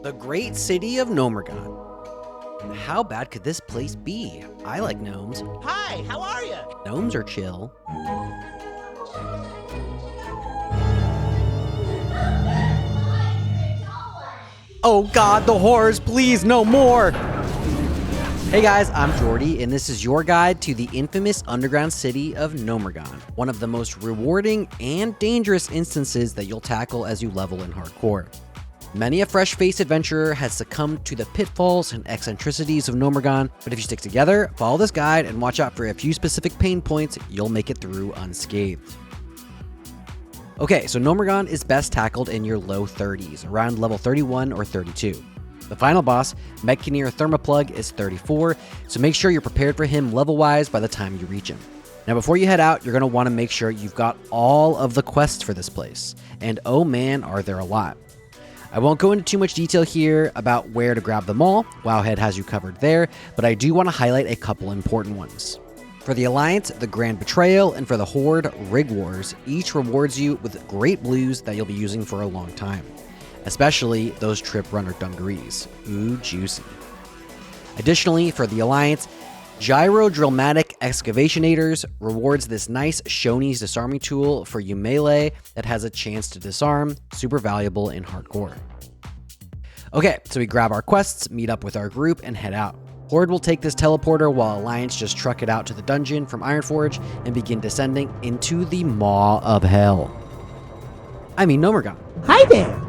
The great city of Gnomergan. How bad could this place be? I like gnomes. Hi, how are you? Gnomes are chill. Oh god, the horrors, please, no more! Hey guys, I'm Jordy, and this is your guide to the infamous underground city of Gnomergan, one of the most rewarding and dangerous instances that you'll tackle as you level in hardcore. Many a fresh-faced adventurer has succumbed to the pitfalls and eccentricities of Gnomergan, but if you stick together, follow this guide, and watch out for a few specific pain points, you'll make it through unscathed. Okay, so Gnomergan is best tackled in your low 30s, around level 31 or 32. The final boss, Thermaplugg, is 34, so make sure you're prepared for him level-wise by the time you reach him. Now before you head out, you're going to want to make sure you've got all of the quests for this place, and oh man, are there a lot. I won't go into too much detail here about where to grab them all, Wowhead has you covered there, but I do want to highlight a couple important ones. For the Alliance, the Grand Betrayal, and for the Horde, Rig Wars, each rewards you with great blues that you'll be using for a long time. Especially those Trip Runner dungarees. Ooh, juicy. Additionally, for the Alliance, Gyro-Drillmatic Excavationators rewards this nice Shoney's disarming tool for you melee that has a chance to disarm, super valuable in hardcore. Okay, so we grab our quests, meet up with our group, and head out. Horde will take this teleporter while Alliance just truck it out to the dungeon from Ironforge and begin descending into the Maw of Hell. I mean Gnomergan. Hi there.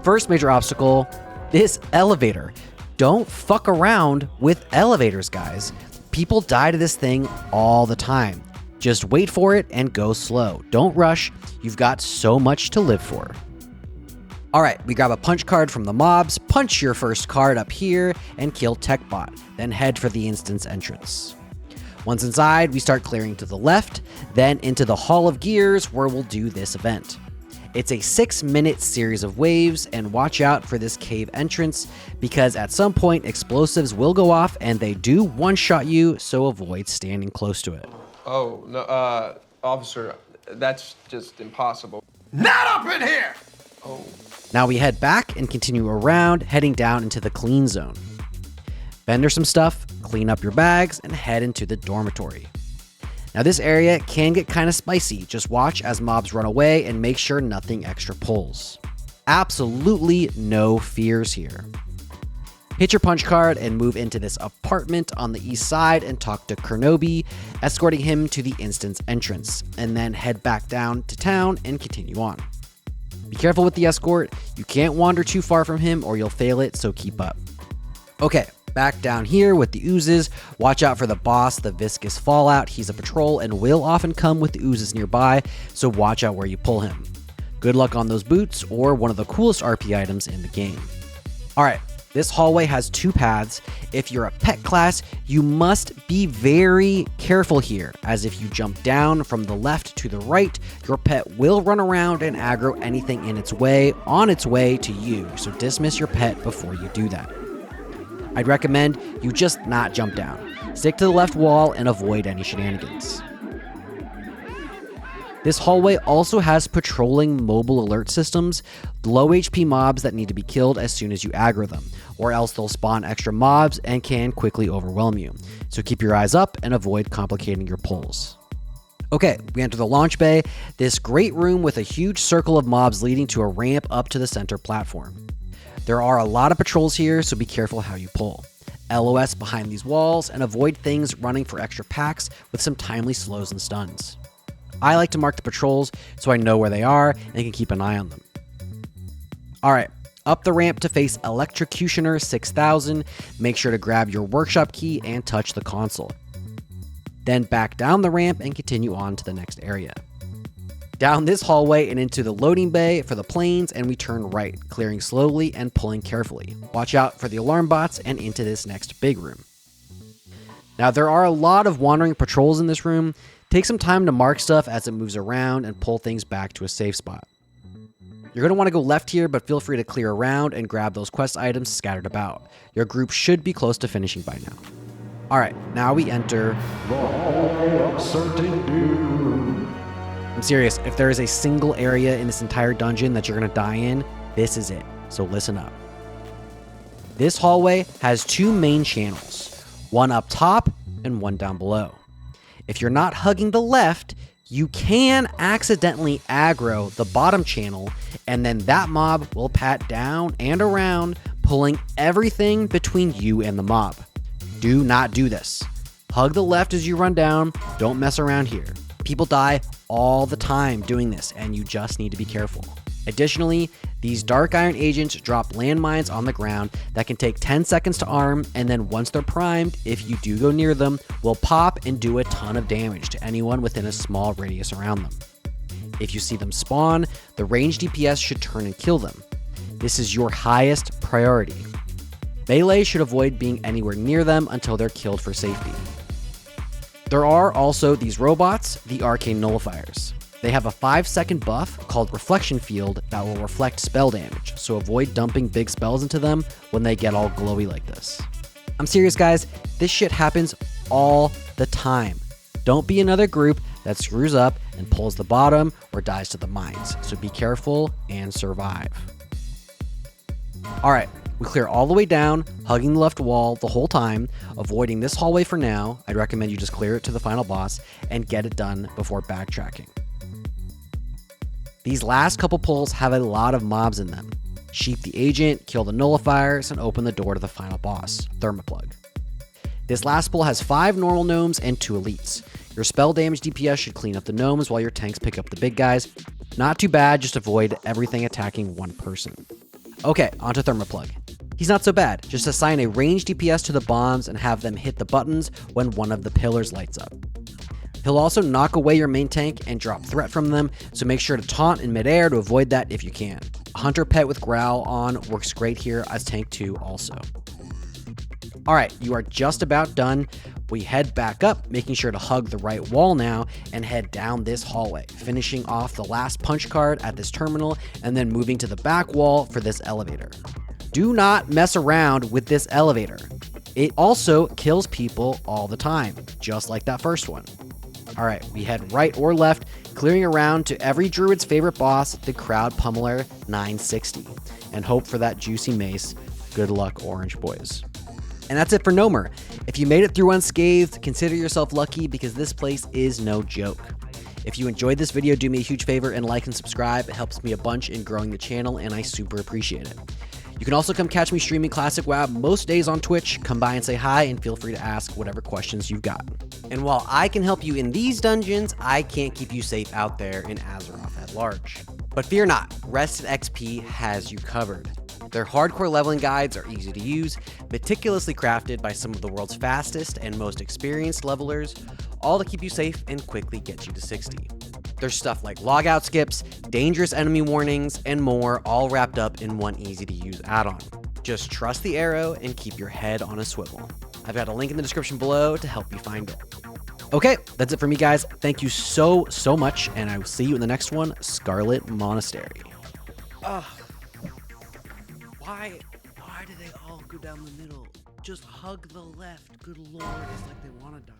First major obstacle, this elevator. Don't fuck around with elevators, guys. People die to this thing all the time. Just wait for it and go slow. Don't rush. You've got so much to live for. All right, we grab a punch card from the mobs, punch your first card up here, and kill TechBot. Then head for the instance entrance. Once inside, we start clearing to the left, then into the Hall of Gears where we'll do this event. It's a 6-minute series of waves, and watch out for this cave entrance because at some point explosives will go off and they do one-shot you, so avoid standing close to it. Oh, no, officer, that's just impossible. Not up in here! Oh. Now we head back and continue around, heading down into the clean zone. Vendor some stuff, clean up your bags, and head into the dormitory. Now this area can get kind of spicy, just watch as mobs run away and make sure nothing extra pulls. Absolutely no fears here. Hit your punch card and move into this apartment on the east side and talk to Kernobi, escorting him to the instance entrance, and then head back down to town and continue on. Be careful with the escort, you can't wander too far from him or you'll fail it, so keep up. Okay. Back down here with the oozes, watch out for the boss, the Viscous Fallout. He's a patrol and will often come with the oozes nearby, so watch out where you pull him. Good luck on those boots or one of the coolest RP items in the game. Alright, this hallway has 2 paths. If you're a pet class, you must be very careful here, as if you jump down from the left to the right, your pet will run around and aggro anything in its way on its way to you, so dismiss your pet before you do that. I'd recommend you just not jump down. Stick to the left wall and avoid any shenanigans. This hallway also has patrolling mobile alert systems, low HP mobs that need to be killed as soon as you aggro them, or else they'll spawn extra mobs and can quickly overwhelm you. So keep your eyes up and avoid complicating your pulls. Okay, we enter the launch bay, this great room with a huge circle of mobs leading to a ramp up to the center platform. There are a lot of patrols here, so be careful how you pull. LOS behind these walls and avoid things running for extra packs with some timely slows and stuns. I like to mark the patrols so I know where they are and can keep an eye on them. Alright, up the ramp to face Electrocutioner 6000, make sure to grab your workshop key and touch the console. Then back down the ramp and continue on to the next area. Down this hallway and into the loading bay for the planes, and we turn right, clearing slowly and pulling carefully. Watch out for the alarm bots and into this next big room. Now there are a lot of wandering patrols in this room. Take some time to mark stuff as it moves around and pull things back to a safe spot. You're going to want to go left here, but feel free to clear around and grab those quest items scattered about. Your group should be close to finishing by now. Alright, now we enter The hallway of certain doom. I'm serious, if there is a single area in this entire dungeon that you're going to die in, this is it. so listen up. This hallway has 2 main channels, one up top and one down below. If you're not hugging the left, you can accidentally aggro the bottom channel, and then that mob will pat down and around, pulling everything between you and the mob. Do not do this. Hug the left as you run down. Don't mess around here. People die all the time doing this, and you just need to be careful. Additionally, these dark iron agents drop landmines on the ground that can take 10 seconds to arm, and then once they're primed, if you do go near them, will pop and do a ton of damage to anyone within a small radius around them. If you see them spawn, the ranged DPS should turn and kill them. This is your highest priority. Melee should avoid being anywhere near them until they're killed for safety. There are also these robots, the Arcane Nullifiers. They have a 5-second buff called Reflection Field that will reflect spell damage, so avoid dumping big spells into them when they get all glowy like this. I'm serious, guys, this shit happens all the time. Don't be another group that screws up and pulls the bottom or dies to the mines, so be careful and survive. Alright, we clear all the way down, hugging the left wall the whole time, avoiding this hallway for now. I'd recommend you just clear it to the final boss and get it done before backtracking. These last couple pulls have a lot of mobs in them. Sheep the agent, kill the nullifiers, and open the door to the final boss, Thermaplugg. This last pull has 5 normal gnomes and 2 elites. Your spell damage DPS should clean up the gnomes while your tanks pick up the big guys. Not too bad, just avoid everything attacking one person. Okay, onto Thermaplugg. He's not so bad, just assign a ranged DPS to the bombs and have them hit the buttons when one of the pillars lights up. He'll also knock away your main tank and drop threat from them, so make sure to taunt in midair to avoid that if you can. A hunter pet with growl on works great here as tank 2 also. Alright, you are just about done. We head back up, making sure to hug the right wall now, and head down this hallway, finishing off the last punch card at this terminal, and then moving to the back wall for this elevator. Do not mess around with this elevator. It also kills people all the time, just like that first one. Alright, we head right or left, clearing around to every druid's favorite boss, the Crowd Pummeler 960, and hope for that juicy mace. Good luck, Orange Boys. And that's it for Gnomer. If you made it through unscathed, consider yourself lucky because this place is no joke. If you enjoyed this video, do me a huge favor and like and subscribe. It helps me a bunch in growing the channel, and I super appreciate it. You can also come catch me streaming Classic WoW most days on Twitch. Come by and say hi, and feel free to ask whatever questions you've got. And while I can help you in these dungeons, I can't keep you safe out there in Azeroth at large. But fear not, Rested XP has you covered. Their hardcore leveling guides are easy to use, meticulously crafted by some of the world's fastest and most experienced levelers, all to keep you safe and quickly get you to 60. There's stuff like logout skips, dangerous enemy warnings, and more, all wrapped up in one easy-to-use add-on. Just trust the arrow and keep your head on a swivel. I've got a link in the description below to help you find it. Okay, that's it for me, guys. Thank you so much, and I will see you in the next one, Scarlet Monastery. Why do they all go down the middle? Just hug the left. Good lord, it's like they want to die.